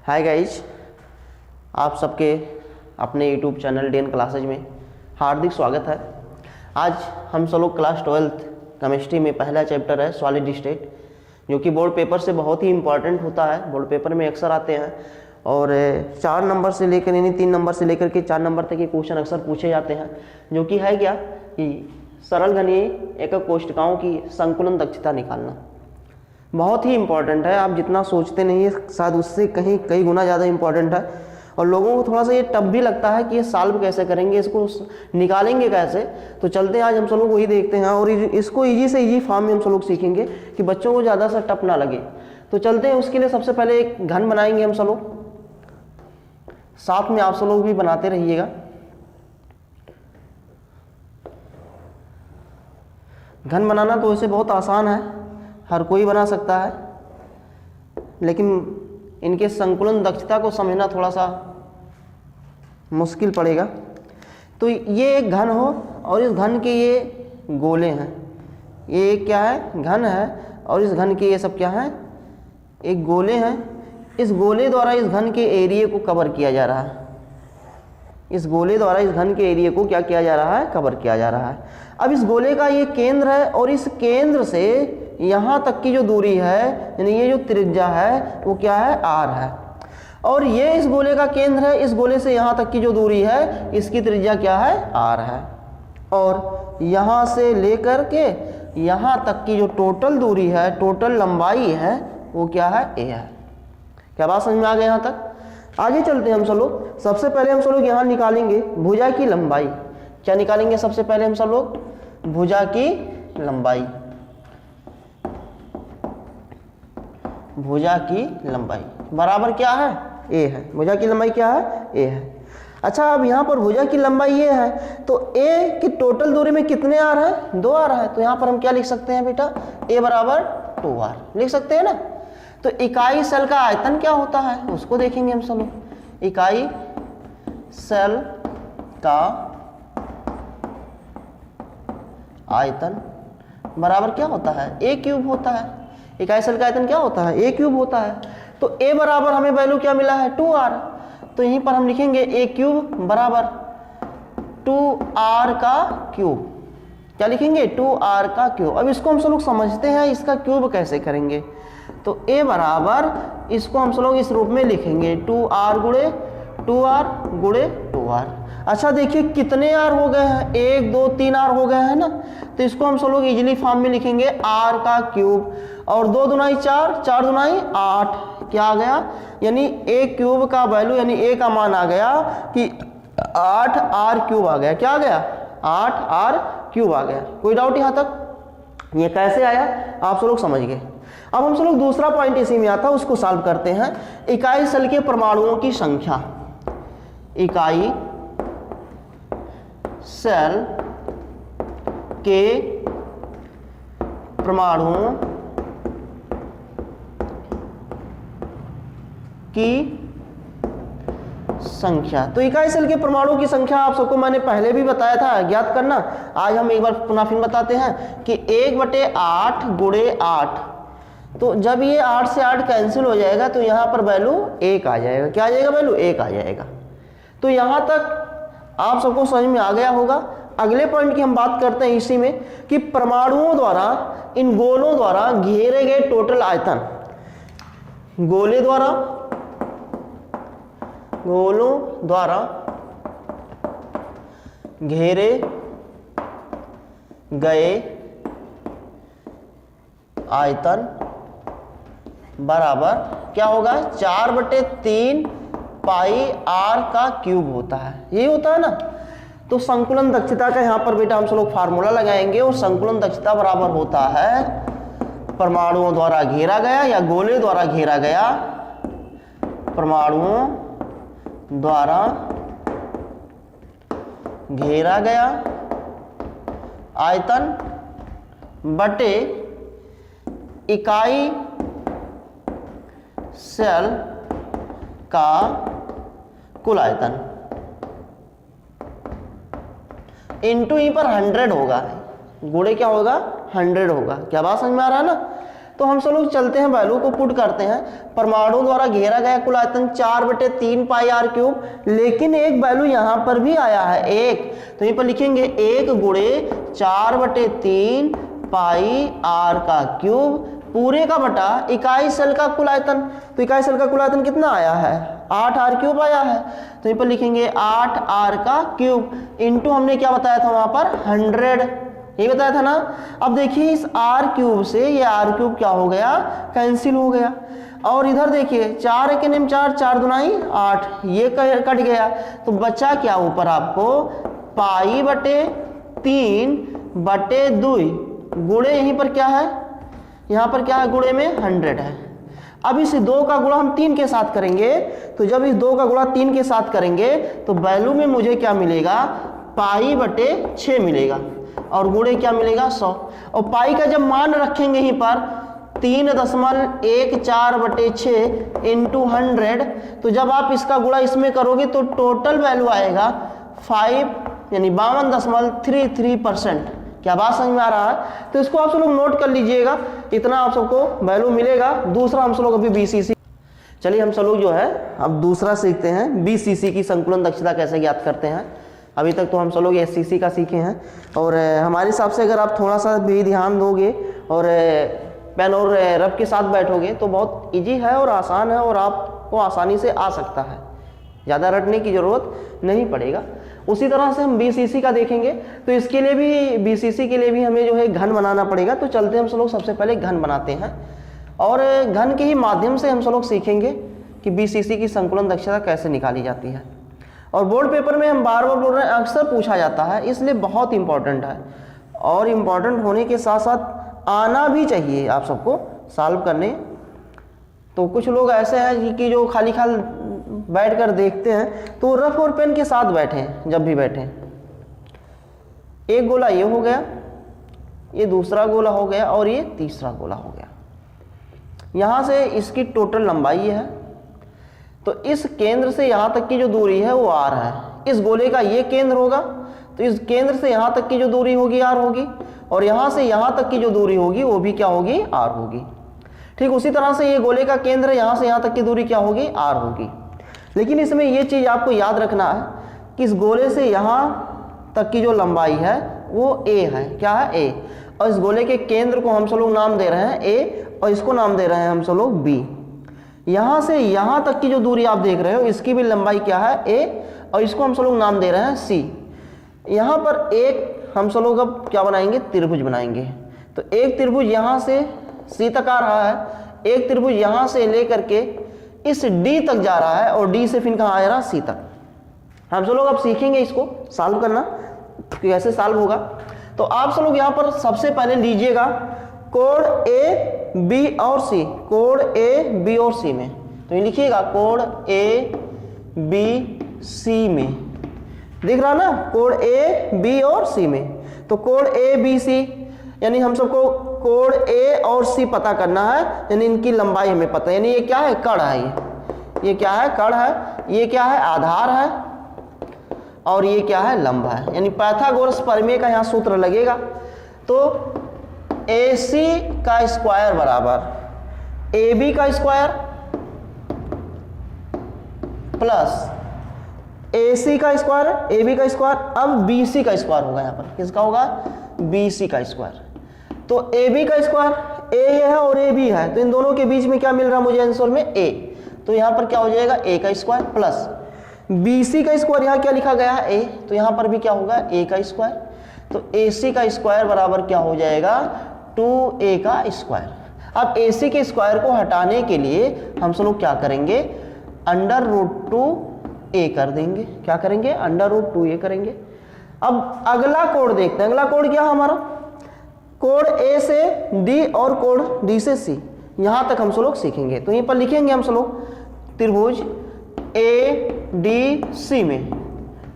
Hi guys, आप सबके अपने यूट्यूब चैनल डीएन क्लासेज में हार्दिक स्वागत है। आज हम सब लोग क्लास 12th केमिस्ट्री में पहला चैप्टर है सॉलिड स्टेट, जो कि बोर्ड पेपर से बहुत ही इम्पॉर्टेंट होता है। बोर्ड पेपर में अक्सर आते हैं और 4 नंबर से लेकर यानी 3 नंबर से लेकर के 4 नंबर तक के क्वेश्चन अक्सर पूछे जाते हैं, जो कि है क्या कि सरल घनीय एकक कोष्ठकों की संकुलन दक्षता निकालना। बहुत ही इम्पॉर्टेंट है, आप जितना सोचते नहीं है शायद उससे कई गुना ज़्यादा इम्पॉर्टेंट है। और लोगों को थोड़ा सा ये टफ भी लगता है कि ये सॉल्व कैसे करेंगे, इसको निकालेंगे कैसे। तो चलते हैं आज हम सब लोग वही देखते हैं और इसको इजी से इजी फॉर्म में हम सब लोग सीखेंगे कि बच्चों को ज़्यादा सा टफ ना लगे। तो चलते हैं, उसके लिए सबसे पहले एक घन बनाएंगे हम सब लोग, साथ में आप सब लोग भी बनाते रहिएगा। घन बनाना तो वैसे बहुत आसान है, हर कोई बना सकता है, लेकिन इनके संकुलन दक्षता को समझना थोड़ा सा मुश्किल पड़ेगा। तो ये एक घन हो और इस घन के ये गोले हैं, ये क्या है, घन है, और इस घन के ये सब क्या है, एक गोले हैं। इस गोले द्वारा इस घन के एरिया को कवर किया जा रहा है, इस गोले द्वारा इस घन के एरिया को क्या किया जा रहा है, कवर किया जा रहा है। अब इस गोले का ये केंद्र है और इस केंद्र से यहाँ तक की जो दूरी है, यानी ये जो त्रिज्या है वो क्या है, r है। और ये इस गोले का केंद्र है, इस गोले से यहाँ तक की जो दूरी है इसकी त्रिज्या क्या है, r है। और यहाँ से लेकर के यहाँ तक की जो टोटल दूरी है, टोटल लंबाई है, वो क्या है, a है। क्या बात समझ में आ गई यहाँ तक? आगे चलते हैं हम सब लोग। सबसे पहले हम सब लोग यहाँ निकालेंगे भुजा की लंबाई। क्या निकालेंगे सबसे पहले हम सब लोग? भुजा की लंबाई। भुजा की लंबाई बराबर क्या है, a है। भुजा की लंबाई क्या है, a है। अच्छा, अब यहाँ पर भुजा की लंबाई ये है, तो a की टोटल दूरी में कितने r है, 2r है। तो यहाँ पर हम क्या लिख सकते हैं बेटा, a बराबर 2r लिख सकते हैं ना। तो इकाई सेल का आयतन क्या होता है उसको देखेंगे हम सब लोग। इकाई सेल का आयतन बराबर क्या होता है, a क्यूब होता है। इकाई सेल का आयतन क्या होता है, a क्यूब होता है। तो a बराबर हमें वैल्यू क्या मिला है, 2r। तो यहीं पर हम लिखेंगे a क्यूब बराबर 2r का क्यूब। क्या लिखेंगे, 2r का क्यूब। अब इसको हम सब लोग समझते हैं इसका क्यूब कैसे करेंगे। तो a बराबर इसको हम सब लोग इस रूप में लिखेंगे 2r गुणे 2r गुणे 2r। अच्छा देखिए कितने r हो गए हैं, 1 2 3 r हो गए हैं ना। तो इसको हम सब लोग इजीली फॉर्म में लिखेंगे r का क्यूब, और 2 दूनाई 4, 4 दूनाई 8, क्या आ गया, यानी a क्यूब का वैल्यू यानी a का मान आ गया कि 8r क्यूब आ गया। क्या आ गया, 8r क्यूब आ गया। कोई डाउट यहाँ तक? ये कैसे आया आप सब लोग समझ गए। अब हम सब लोग दूसरा पॉइंट इसी में आता है, उसको सॉल्व करते हैं। इकाई सेल के परमाणुओं की संख्या। इकाई सेल के परमाणुओं की संख्या। तो इकाई सेल के परमाणुओं की संख्या आप सबको मैंने पहले भी बताया था ज्ञात करना। आज हम एक बार पुनः फिर बताते हैं कि 1/8 गुणे 8। तो जब ये 8 से 8 कैंसिल हो जाएगा तो यहाँ पर वैल्यू 1 आ जाएगा। क्या आ जाएगा, वैल्यू 1 आ जाएगा। तो यहाँ तक आप सबको समझ में आ गया होगा। अगले पॉइंट की हम बात करते हैं इसी में कि परमाणुओं द्वारा, इन गोलों द्वारा घेरे गए टोटल आयतन। गोलों द्वारा घेरे गए आयतन बराबर क्या होगा, 4/3 पाई r का क्यूब होता है। यही होता है ना। तो संकुलन दक्षता का यहाँ पर बेटा हम सब लोग फार्मूला लगाएंगे, और संकुलन दक्षता बराबर होता है परमाणुओं द्वारा घेरा गया या गोले द्वारा घेरा गया, परमाणुओं द्वारा घेरा गया आयतन बटे इकाई सेल का कुल आयतन इंटू ई पर 100 होगा। गुणे क्या होगा, 100 होगा। क्या बात समझ में आ रहा है ना। तो हम सब लोग चलते हैं, वैल्यू को पुट करते हैं। परमाणु द्वारा घेरा गया कुल आयतन 4/3 पाई आर क्यूब, लेकिन एक वैल्यू यहाँ पर भी आया है 1, तो यहीं पर लिखेंगे 1 गुणे 4/3 पाई आर का क्यूब पूरे का बटा इकाई सेल का कुल आयतन। तो इकाई सेल का कुल आयतन कितना आया है? 8 आर क्यूब आया है, तो यहीं पर लिखेंगे 8 आर का क्यूब इंटू हमने क्या बताया था वहां पर 100, ये बताया था ना। अब देखिए इस आर क्यूब से ये आर क्यूब क्या हो गया? कैंसिल हो गया। और इधर देखिए 4 एक निम 4, 4 दूनाई 8, ये कट गया, तो बचा क्या ऊपर आपको? पाई बटे 3 बटे 2 गुणे यहीं पर क्या है? यहाँ पर क्या है? गुणे में 100 है। अब इस 2 का गुणा हम 3 के साथ करेंगे, तो जब इस 2 का गुणा 3 के साथ करेंगे तो वैल्यू में मुझे क्या मिलेगा? पाई बटे 6 मिलेगा, और गुणे क्या मिलेगा? 100। और पाई का जब मान रखेंगे यहीं पर 3.14/6 इंटू 100, तो जब आप इसका गुणा इसमें करोगे तो टोटल वैल्यू आएगा 5 यानी 52.33%। क्या बात समझ में आ रहा है? तो इसको आप सब लोग नोट कर लीजिएगा, इतना आप सबको वैल्यू मिलेगा। दूसरा हम सब लोग अभी बीसीसी, चलिए हम सब लोग जो है अब दूसरा सीखते हैं, बीसीसी की संकुलन दक्षता कैसे ज्ञात करते हैं। अभी तक तो हम सब लोग एससीसी का सीखे हैं, और हमारे हिसाब से अगर आप थोड़ा सा भी ध्यान दोगे और पेन और रब के साथ बैठोगे तो बहुत इजी है और आसान है, और आपको आसानी से आ सकता है, ज़्यादा रटने की ज़रूरत नहीं पड़ेगा। उसी तरह से हम बीसीसी का देखेंगे, तो इसके लिए भी बीसीसी के लिए भी हमें जो है घन बनाना पड़ेगा। तो चलते हम सब लोग सबसे पहले घन बनाते हैं, और घन के ही माध्यम से हम सब लोग सीखेंगे कि बीसीसी की संकुलन दक्षता कैसे निकाली जाती है। और बोर्ड पेपर में हम बार बार बोल रहे हैं, अक्सर पूछा जाता है, इसलिए बहुत इंपॉर्टेंट है, और इम्पॉर्टेंट होने के साथ साथ आना भी चाहिए आप सबको सॉल्व करने। तो कुछ लोग ऐसे हैं कि जो खाली बैठ कर देखते हैं, तो रफ और पेन के साथ बैठें, जब भी बैठें। एक गोला ये हो गया, ये दूसरा गोला हो गया, और ये तीसरा गोला हो गया। यहाँ से इसकी टोटल लंबाई है, तो इस केंद्र से यहाँ तक की जो दूरी है वो r है। इस गोले का ये केंद्र होगा, तो इस केंद्र से यहाँ तक की जो दूरी होगी r होगी, और यहाँ से यहाँ तक की जो दूरी होगी वो भी क्या होगी? r होगी। ठीक उसी तरह से ये गोले का केंद्र है, यहाँ से यहाँ तक की दूरी क्या होगी? r होगी। लेकिन इसमें ये चीज़ आपको याद रखना है कि इस गोले से यहाँ तक की जो लंबाई है वो a है। क्या है? a। और इस गोले के केंद्र को हम सब लोग नाम दे रहे हैं a, और इसको नाम दे रहे हैं हम सब लोग b। यहाँ से यहाँ तक की जो दूरी आप देख रहे हो इसकी भी लंबाई क्या है? a, और इसको हम सब लोग नाम दे रहे हैं c। यहाँ पर एक हम सब लोग अब क्या बनाएंगे? त्रिभुज बनाएंगे। तो एक त्रिभुज यहाँ से c तक आ रहा है, एक त्रिभुज यहाँ से लेकर के इस d तक जा रहा है, और d से फिर कहाँ आ रहा है? c तक। हम सब लोग अब सीखेंगे इसको सॉल्व करना, कैसे सॉल्व होगा। तो आप सब लोग यहाँ पर सबसे पहले लीजिएगा कोण ए बी और सी, कोण ए बी और सी में, तो ये लिखिएगा कोण ए बी सी में, दिख रहा ना? कोण ए बी और सी में। तो कोण ए बी सी यानी हम सबको कोण ए और सी पता करना है, यानी इनकी लंबाई हमें पता है। यानी ये क्या है? कर्ण है। ये क्या है? कर्ण है। ये क्या है? आधार है, और ये क्या है? लंब है। यानी पाइथागोरस प्रमेय का यहाँ सूत्र लगेगा। तो AC का स्क्वायर बराबर AB का स्क्वायर प्लस AC का स्क्वायर, AB का स्क्वायर, अब BC का स्क्वायर होगा। यहाँ पर किसका होगा? BC का स्क्वायर। तो AB का स्क्वायर A है और AB है, तो इन दोनों के बीच में क्या मिल रहा है मुझे आंसर में? A। तो यहाँ पर क्या हो जाएगा? A का स्क्वायर प्लस BC का स्क्वायर, यहाँ क्या लिखा गया है? A, तो यहाँ पर भी क्या होगा? A का स्क्वायर। तो AC का स्क्वायर बराबर क्या हो जाएगा? 2A का स्क्वायर। अब AC के स्क्वायर को हटाने के लिए हम सब लोग क्या करेंगे? √2A कर देंगे। क्या करेंगे? √2A करेंगे। अब अगला कोण देखते हैं। अगला कोण क्या है हमारा? कोण A से D और कोण D से C, यहाँ तक हम सब लोग सीखेंगे। तो यहीं पर लिखेंगे हम सब लोग त्रिभुज ADC में,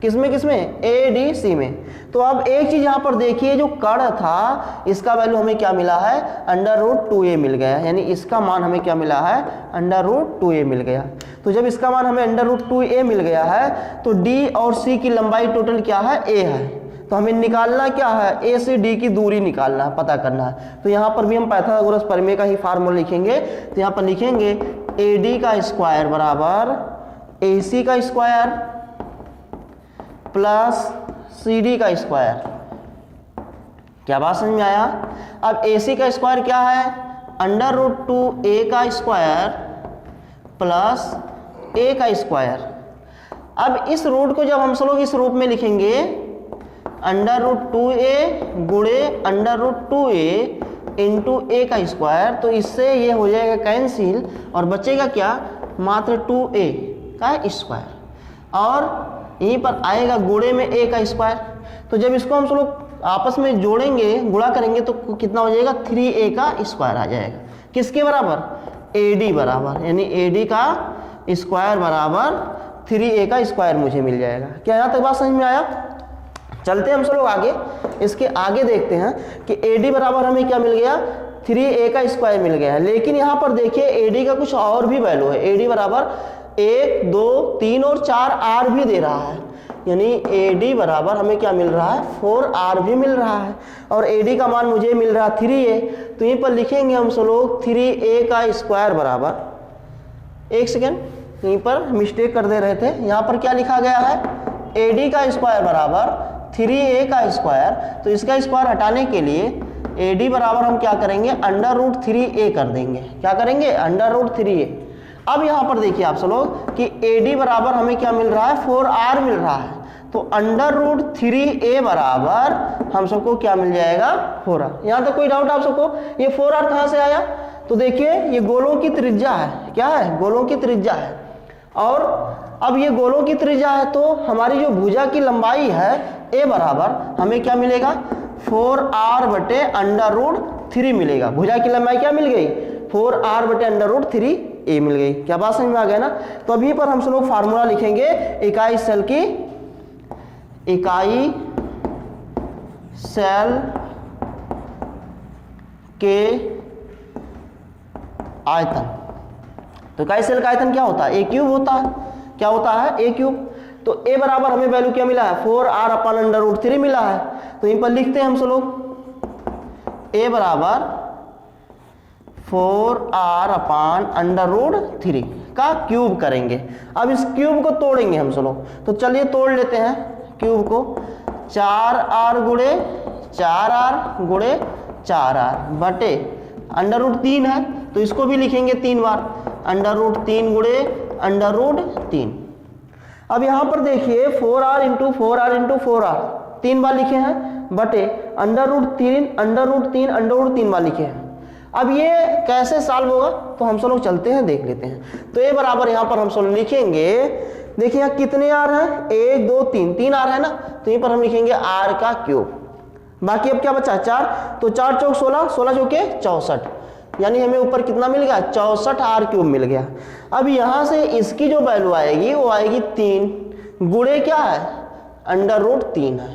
किसमें किसमें? ADC में। तो अब एक चीज यहाँ पर देखिए, जो कर्ण था इसका वैल्यू हमें क्या मिला है? √2A मिल गया, यानी इसका मान हमें क्या मिला है? √2A मिल गया। तो जब इसका मान हमें √2A मिल गया है, तो D और C की लंबाई टोटल क्या है? A है। तो हमें निकालना क्या है, ए से डी की दूरी निकालना है, पता करना है। तो यहाँ पर भी हम पाइथागोरस प्रमेय का ही फार्मूला लिखेंगे। तो यहाँ पर लिखेंगे ए डी का स्क्वायर बराबर ए सी का स्क्वायर प्लस सी डी का स्क्वायर। क्या बात समझ में आया? अब ए सी का स्क्वायर क्या है, अंडर रूट 2a का स्क्वायर प्लस a का स्क्वायर। अब इस रूट को जब हम सब लोग इस रूप में लिखेंगे, अंडर रूट 2a गुणे under root 2a into a का स्क्वायर, तो इससे ये हो जाएगा कैंसिल और बचेगा क्या, मात्र 2a का स्क्वायर और यहीं पर आएगा गुणे में a का स्क्वायर। तो जब इसको हम सब लोग आपस में जोड़ेंगे, गुणा करेंगे तो कितना हो जाएगा, 3a का स्क्वायर आ जाएगा। किसके बराबर, AD बराबर, यानी AD का स्क्वायर बराबर 3a का स्क्वायर मुझे मिल जाएगा। क्या यहाँ तक बात समझ में आया? चलते हैं हम सब लोग आगे, इसके आगे देखते हैं कि AD बराबर हमें क्या मिल गया, 3a का स्क्वायर मिल गया है। लेकिन यहाँ पर देखिए AD का कुछ और भी वैल्यू है। AD बराबर 1, 2, 3 और 4r भी दे रहा है, यानी AD बराबर हमें क्या मिल रहा है, 4r भी मिल रहा है और AD का मान मुझे मिल रहा है 3a। तो यहीं पर लिखेंगे हम सब लोग 3a का स्क्वायर बराबर, एक सेकेंड यहीं पर मिस्टेक कर दे रहे थे, यहाँ पर क्या लिखा गया है, AD का स्क्वायर बराबर 3a का स्क्वायर। तो इसका स्क्वायर हटाने के लिए AD बराबर हम क्या करेंगे, अंडर रूट 3a कर देंगे। क्या करेंगे, अंडर रूट 3a। अब यहाँ पर देखिए आप सब लोग कि AD बराबर हमें क्या मिल रहा है, 4r मिल रहा है। तो अंडर रूट 3a बराबर हम सबको क्या मिल जाएगा, 4r। यहाँ तक कोई डाउट आप सबको? ये 4r कहाँ से आया? तो देखिए ये गोलों की त्रिज्या है। क्या है, गोलों की त्रिज्या है। और अब ये गोलों की त्रिज्या है तो हमारी जो भुजा की लंबाई है a बराबर हमें क्या मिलेगा, 4r बटे अंडर रूट 3 मिलेगा। भुजा की लंबाई क्या मिल गई, 4r बटे अंडर रूट 3a मिल गई। क्या बात समझ में आ गया ना? तो अभी पर हम सब लोग फार्मूला लिखेंगे इकाई सेल की, इकाई सेल के आयतन। तो इकाई सेल का आयतन क्या होता है, a क्यूब होता है। क्या होता है, a क्यूब। तो a बराबर हमें वैल्यू क्या मिला है, 4r अपन अंडर रूट 3 मिला है। तो यहीं पर लिखते हैं हम सब लोग a बराबर 4r अपान अंडर रूट 3 का क्यूब करेंगे। अब इस क्यूब को तोड़ेंगे हम सब लोग, तो चलिए तोड़ लेते हैं क्यूब को। 4r गुणे 4r गुणे 4r बटे अंडर रूट 3 है तो इसको भी लिखेंगे 3 बार, अंडर रूट 3 गुणे अंडर रूट 3। अब यहाँ पर देखिए 4r into 4r into 4r 3 बार लिखे हैं बटे under root 3 under root 3 under root 3 बार लिखे हैं। अब ये कैसे सॉल्व होगा, तो हम सब लोग चलते हैं देख लेते हैं। तो a बराबर यहाँ पर हम सब लिखेंगे, देखिए यहाँ कितने r हैं, 1 2 3, 3 r है ना, तो यहीं पर हम लिखेंगे r का क्यूब। बाकी अब क्या बचा, 4, तो 4 चौक 16, 16 चौके 64, यानी हमें ऊपर कितना मिल गया, 64r क्यूब मिल गया। अब यहाँ से इसकी जो वैल्यू आएगी वो आएगी 3 गुणे क्या है, अंडर रूट 3 है।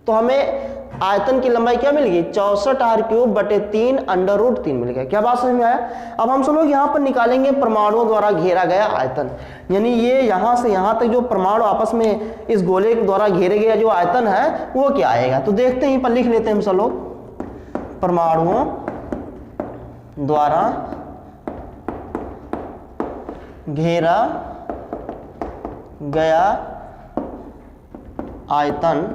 तो हमें आयतन की लंबाई क्या मिल गई, 64r क्यूब बटे 3 अंडर रूट 3 मिल गया। क्या बात समझ में आया? अब हम सब लोग यहाँ पर निकालेंगे परमाणुओं द्वारा घेरा गया आयतन, यानी ये यहाँ से यहाँ तक जो परमाणु आपस में इस गोले द्वारा घेरे गया जो आयतन है वो क्या आएगा। तो देखते हैं, पर लिख लेते हैं हम सब लोग, परमाणुओं द्वारा घेरा गया आयतन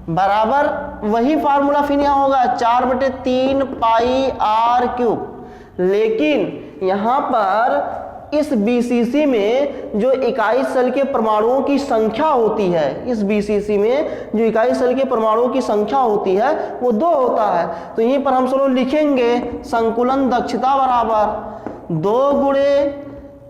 बराबर वही फार्मूला फिर यहाँ होगा 4/3 पाई r क्यूब। लेकिन यहाँ पर इस BCC में जो इकाई सेल के परमाणुओं की संख्या होती है, इस BCC में जो इकाई सेल के परमाणुओं की संख्या होती है वो 2 होता है। तो यहीं पर हम सब लोग लिखेंगे संकुलन दक्षता बराबर 2 गुणे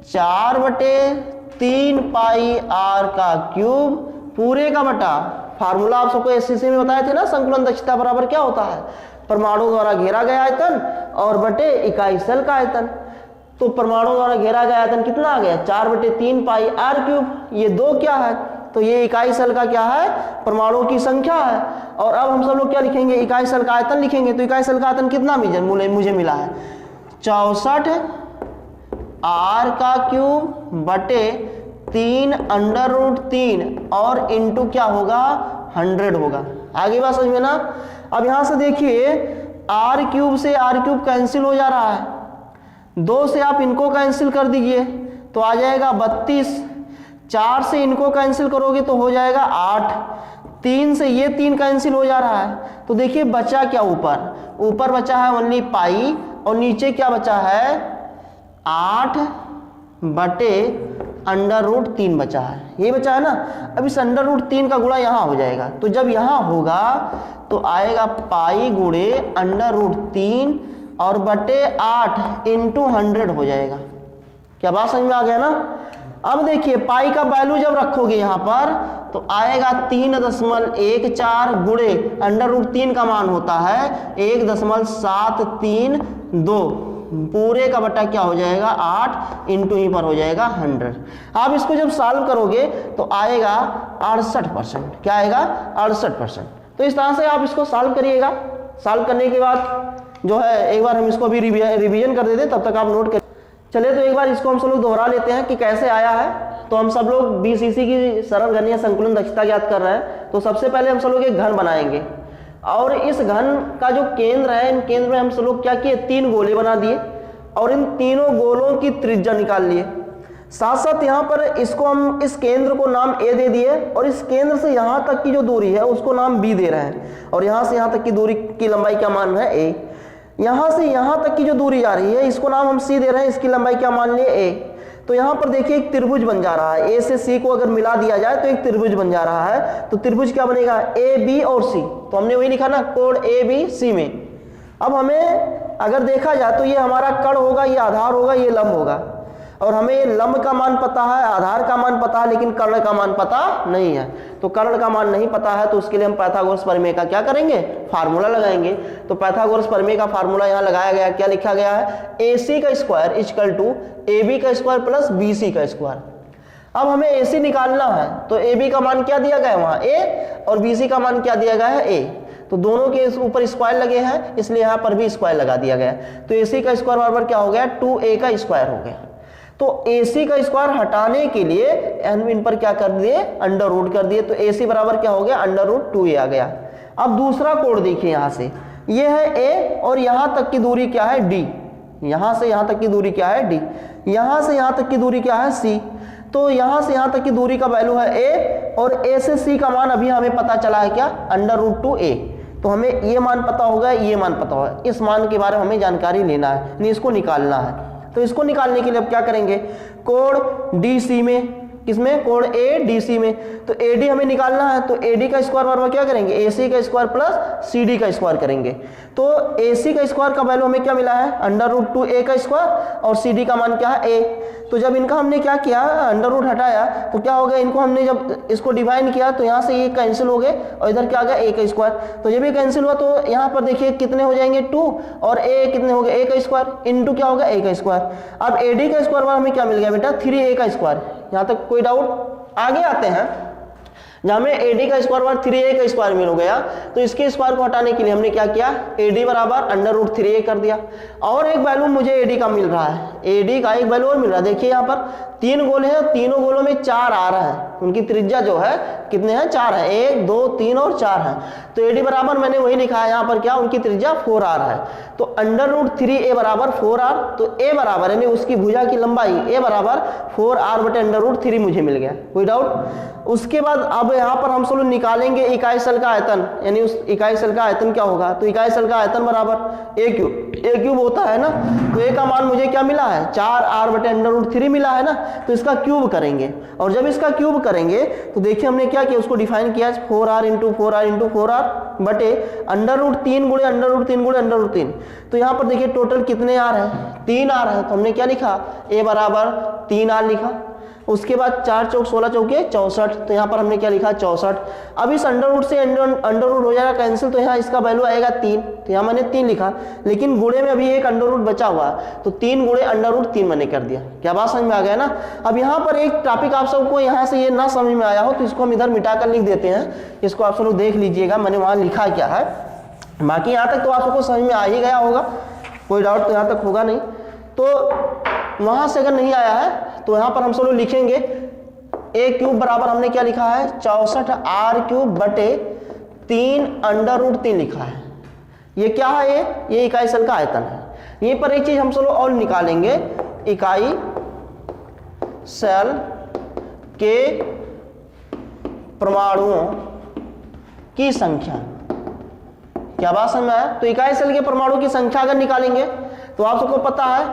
4/3 पाई r का क्यूब पूरे का बटा, फार्मूला आप सबको SCC में बताए थे ना, संकुलन दक्षता बराबर क्या होता है, परमाणु द्वारा घेरा गया आयतन और बटे इकाई सेल का आयतन। तो परमाणु द्वारा घेरा गया आयतन कितना आ गया, 4/3 पाई r क्यूब। ये 2 क्या है, तो ये इकाई सेल का क्या है, परमाणुओं की संख्या है। और अब हम सब लोग क्या लिखेंगे, इकाई सेल का आयतन लिखेंगे। तो इकाई सेल का आयतन कितना मुझे मिला है, 64 r का क्यूब बटे 3√3 और इंटू क्या होगा 100 होगा। आगे बात समझ में ना। अब यहां से देखिए r³ से r³ कैंसिल हो जा रहा है, 2 से आप इनको कैंसिल कर दीजिए तो आ जाएगा 32, 4 से इनको कैंसिल करोगे तो हो जाएगा 8, 3 से ये 3 कैंसिल हो जा रहा है तो देखिए बचा क्या, ऊपर बचा है ओनली पाई और नीचे क्या बचा है 8/√3 बचा है, ये बचा है ना। अब इस √3 का गुणा यहाँ हो जाएगा तो जब यहाँ होगा तो आएगा पाई गुणे √3 और बटे 8 इंटू 100 हो जाएगा। क्या बात समझ में आ गया ना। अब देखिए पाई का वैल्यू जब रखोगे यहाँ पर तो आएगा 3.14 गुणे √3 का मान होता है 1.732, पूरे का बटा क्या हो जाएगा 8 इंटू ही पर हो जाएगा 100। आप इसको जब सॉल्व करोगे तो आएगा 68%। क्या आएगा 68%। तो इस तरह से आप इसको सॉल्व करिएगा। सॉल्व करने के बाद जो है एक बार हम इसको भी रिवीजन कर देते, तब तक आप नोट कर चलिए। तो एक बार इसको हम सब लोग दोहरा लेते हैं कि कैसे आया है। तो हम सब लोग BCC की सरल घनीय संकुलन दक्षता ज्ञात कर रहे हैं। तो सबसे पहले हम सब लोग एक घन बनाएंगे और इस घन का जो केंद्र है, इन केंद्र में हम सब लोग क्या किए 3 गोले बना दिए और इन तीनों गोलों की त्रिज्या निकाल लिए। साथ साथ यहाँ पर इसको हम इस केंद्र को नाम A दे दिए और इस केंद्र से यहाँ तक की जो दूरी है उसको नाम B दे रहे हैं और यहाँ से यहाँ तक की दूरी की लंबाई क्या मान रहे हैं A। यहाँ से यहाँ तक की जो दूरी जा रही है इसको नाम हम C दे रहे हैं, इसकी लंबाई क्या मान लिए A। तो यहाँ पर देखिए एक त्रिभुज बन जा रहा है, A से C को अगर मिला दिया जाए तो एक त्रिभुज बन जा रहा है। तो त्रिभुज क्या बनेगा AB और C, तो हमने वही लिखा ना कोण ABC में। अब हमें अगर देखा जाए तो ये हमारा कर्ण होगा, ये आधार होगा, ये लंब होगा और हमें ये लंब का मान पता है, आधार का मान पता है, लेकिन कर्ण का मान पता नहीं है। तो कर्ण का मान नहीं पता है तो उसके लिए हम पाइथागोरस प्रमेय का क्या करेंगे फार्मूला लगाएंगे। तो पाइथागोरस प्रमेय का फार्मूला यहाँ लगाया गया, क्या लिखा गया है AC का स्क्वायर इक्वल टू AB का स्क्वायर प्लस BC का स्क्वायर। अब हमें AC निकालना है तो AB का मान क्या दिया गया है वहाँ A और BC का मान क्या दिया गया है A। तो दोनों के ऊपर स्क्वायर लगे हैं इसलिए यहाँ पर भी स्क्वायर लगा दिया गया। तो AC का स्क्वायर बराबर क्या हो गया 2A का स्क्वायर हो गया। तो AC का स्क्वायर हटाने के लिए इन पर क्या कर दिए अंडर रूट कर दिए। तो AC बराबर क्या हो गया √2A आ गया। अब दूसरा कोण देखिए, यहाँ से ये है A और यहाँ तक की दूरी क्या है D, यहाँ से यहाँ तक की दूरी क्या है D, यहाँ से यहाँ तक की दूरी क्या है C। तो यहाँ से यहाँ तक की दूरी का वैल्यू है A और A से C का मान अभी हमें पता चला है क्या √2A। तो हमें ये मान पता होगा, ये मान पता होगा, इस मान के बारे में हमें जानकारी लेना है, नहीं इसको निकालना है। तो इसको निकालने के लिए अब क्या करेंगे कोण DC में, किसमें कोण ADC में। तो AD हमें निकालना है तो AD का स्क्वायर बराबर क्या करेंगे AC का स्क्वायर प्लस CD का स्क्वायर करेंगे। तो AC का स्क्वायर का वैल्यू हमें क्या मिला है √2A का स्क्वायर और CD का मान क्या है A। तो जब इनका हमने क्या किया अंडर रूट हटाया तो क्या हो गया, इनको हमने जब इसको डिवाइड किया तो यहाँ से ये कैंसिल हो गए और इधर क्या आ गया A का स्क्वायर। तो जब ये कैंसिल हुआ तो यहाँ पर देखिए कितने हो जाएंगे 2 और A कितने हो गए A का स्क्वायर इंटू क्या होगा A का स्क्वायर। अब AD का स्क्वायर हमें क्या मिल गया बेटा 3A का स्क्वायर। यहाँ तक कोई डाउट? आगे आते हैं जहाँ में AD का स्क्वायर बराबर 3A का स्क्वायर मिल गया तो इसके स्क्वायर को हटाने के लिए हमने क्या किया AD बराबर √3A कर दिया। और एक वैल्यू मुझे AD का मिल रहा है, AD का एक वैल्यू और मिल रहा है। देखिए यहाँ पर 3 गोले हैं, तीनों गोलों में 4 आ रहा है, उनकी त्रिज्या जो है कितने हैं 4 है, 1 2 3 और 4 है। तो AD बराबर मैंने वही लिखा है यहाँ पर क्या उनकी त्रिज्या 4 आ रहा है। तो √3A बराबर 4R। तो A बराबर यानी उसकी भुजा की लंबाई A बराबर 4R बटे √3 मुझे मिल गया। कोई डाउट? उसके बाद अब यहाँ पर हम सब निकालेंगे इकाई स्थल का आयतन, यानी उस इकाई स्थल का आयतन क्या होगा। तो इकाई स्थल का आयतन बराबर A क्यूब होता है ना। तो A का मान मुझे क्या मिला है 4R बटे √3 मिला है ना। तो इसका क्यूब करेंगे और जब इसका क्यूब करेंगे तो देखिए हमने क्या किया उसको डिफाइन किया 4R into 4R into 4R बटे √3 गुणे √3 गुणे √3। तो यहाँ पर देखिए टोटल कितने आर है 3R है। तो हमने क्या लिखा A बराबर 3R लिखा। उसके बाद 4 चौक 16 चौके 64। तो यहाँ पर हमने क्या लिखा 64। अब इस अंडर रूट से अंडर रूट हो जाएगा कैंसिल, तो यहाँ इसका वैल्यू आएगा 3। तो यहाँ मैंने 3 लिखा, लेकिन गुणे में अभी एक अंडर रूट बचा हुआ है तो 3 गुणे √3 मैंने कर दिया। क्या बात समझ में आ गया ना। अब यहाँ पर एक टॉपिक आप सबको यहाँ से ये ना समझ में आया हो तो इसको हम इधर मिटाकर लिख देते हैं, इसको आप सब लोग देख लीजिएगा मैंने वहाँ लिखा क्या है। बाकी यहाँ तक तो आप सबको समझ में आ ही गया होगा, कोई डाउट तो यहाँ तक होगा नहीं। तो वहाँ से अगर नहीं आया है तो यहाँ पर हम सब लोग लिखेंगे ए क्यूब बराबर हमने क्या लिखा है 64 आर क्यूब बटे 3 अंडर रूट 3 लिखा है। ये क्या है, ये इकाई सेल का आयतन है। यहीं पर एक चीज हम लोग और निकालेंगे, इकाई सेल के परमाणुओं की संख्या। क्या बात समझ में आया? तो इकाई सेल के परमाणु की संख्या अगर निकालेंगे तो आप सबको पता है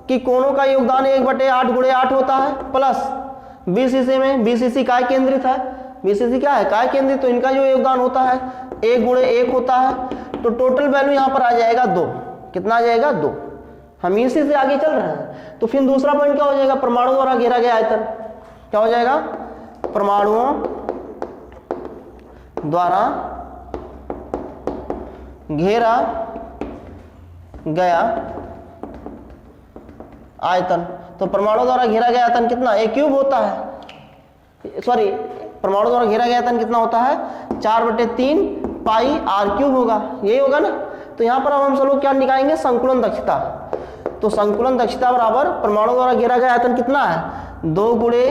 कि कोनों का योगदान 1/8 गुणे 8 होता है, प्लस बीसीसी में, बीसीसी काय केंद्रित है, बीसीसी क्या है काय केंद्रित, तो इनका जो योगदान होता है 1 गुणे 1 होता है। तो टोटल वैल्यू यहां पर आ जाएगा 2। कितना आ जाएगा 2। हम इसी से आगे चल रहे हैं। तो फिर दूसरा पॉइंट क्या हो जाएगा, परमाणु द्वारा घेरा गया आयतन क्या हो जाएगा, परमाणुओं द्वारा घेरा गया आयतन। तो परमाणु द्वारा घेरा गया आयतन कितना, ए क्यूब होता है, सॉरी परमाणु द्वारा घेरा गया आयतन कितना होता है 4/3 पाई आर क्यूब होगा, यही होगा ना। तो यहां पर अब हम सब लोग क्या निकालेंगे, संकुलन दक्षता। तो संकुलन दक्षता बराबर परमाणु द्वारा घेरा गया आयतन कितना है 2 गुणे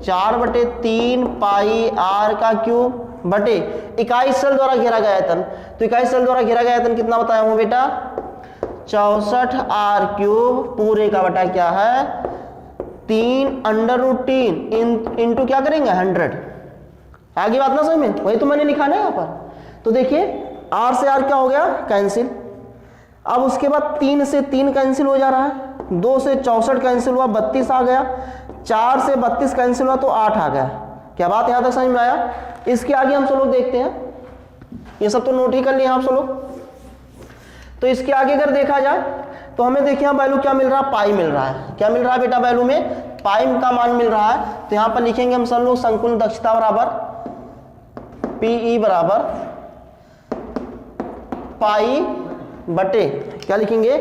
4/3 पाई आर का क्यूब बटे इकाई सेल द्वारा घेरा गया आयतन। तो इकाई सेल द्वारा घेरा गया आयतन कितना बताया हूं बेटा 64 आर क्यूब पूरे का बटा क्या है 3 अंडर रूट 3 इंटू क्या करेंगे 100। आगे बात ना समझ में, वही तो मैंने लिखा ना यहाँ पर। तो देखिए आर से आर क्या हो गया कैंसिल। अब उसके बाद 3 से 3 कैंसिल हो जा रहा है, 2 से 64 कैंसिल हुआ 32 आ गया, 4 से 32 कैंसिल हुआ तो 8 आ गया। क्या बात यहां तक समझ में आया? इसके आगे हम सब लोग देखते हैं, ये सब तो नोट ही कर लिए आप सब लोग। तो इसके आगे अगर देखा जाए तो हमें देखिए वैल्यू क्या मिल रहा है, पाई मिल रहा है। क्या मिल रहा है बेटा वैल्यू में, पाई का मान मिल रहा है। तो यहां पर लिखेंगे हम सब लोग संकुलन दक्षता बराबर पीई बराबर पाई बटे क्या लिखेंगे,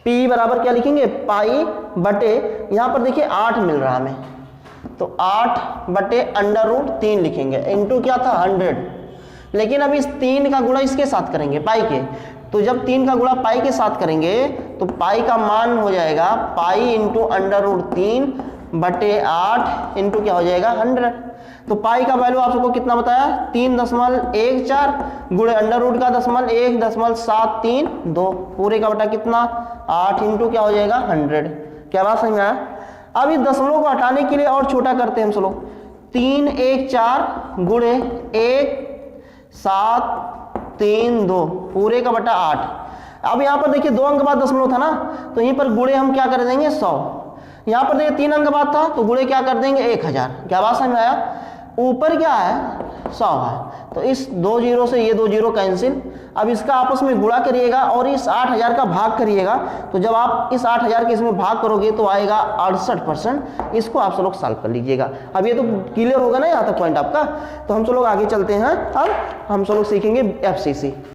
पी बराबर क्या लिखेंगे पाई बटे, यहां पर देखिए 8 मिल रहा है हमें, तो 8/√3 लिखेंगे, इंटू क्या था 100। लेकिन अब इस 3 का गुणा इसके साथ करेंगे पाई के, तो जब 3 का गुणा पाई के साथ करेंगे तो पाई का मान हो जाएगा पाई इंटू √3 बटे 8 इंटू क्या हो जाएगा 100। तो पाई का वैल्यू आप सबको कितना बताया 3.14 गुणे √ का 1.732 पूरे का बटा कितना 8 इंटू क्या हो जाएगा 100। क्या बात समझ में आया? अब इस दशमलव को हटाने के लिए और छोटा करते हैं हम लोग, 3 1 4 गुणे 1.732 पूरे का बटा 8। अब यहाँ पर देखिए 2 अंक बाद दशमलव था ना, तो यहीं पर गुणे हम क्या कर देंगे 100। यहाँ पर देखिए 3 अंक बाद था तो गुणे क्या कर देंगे 1000। क्या बात समझ में आया? ऊपर क्या है 100 है, तो इस 2 जीरो से ये 2 जीरो कैंसिल। अब इसका आपस में गुणा करिएगा और इस 8000 का भाग करिएगा, तो जब आप इस 8000 के इसमें भाग करोगे तो आएगा 68%। इसको आप सब लोग सॉल्व कर लीजिएगा। अब ये तो क्लियर होगा ना यहाँ तक पॉइंट आपका। तो हम सब लोग आगे चलते हैं, अब हम सब लोग सीखेंगे FCC।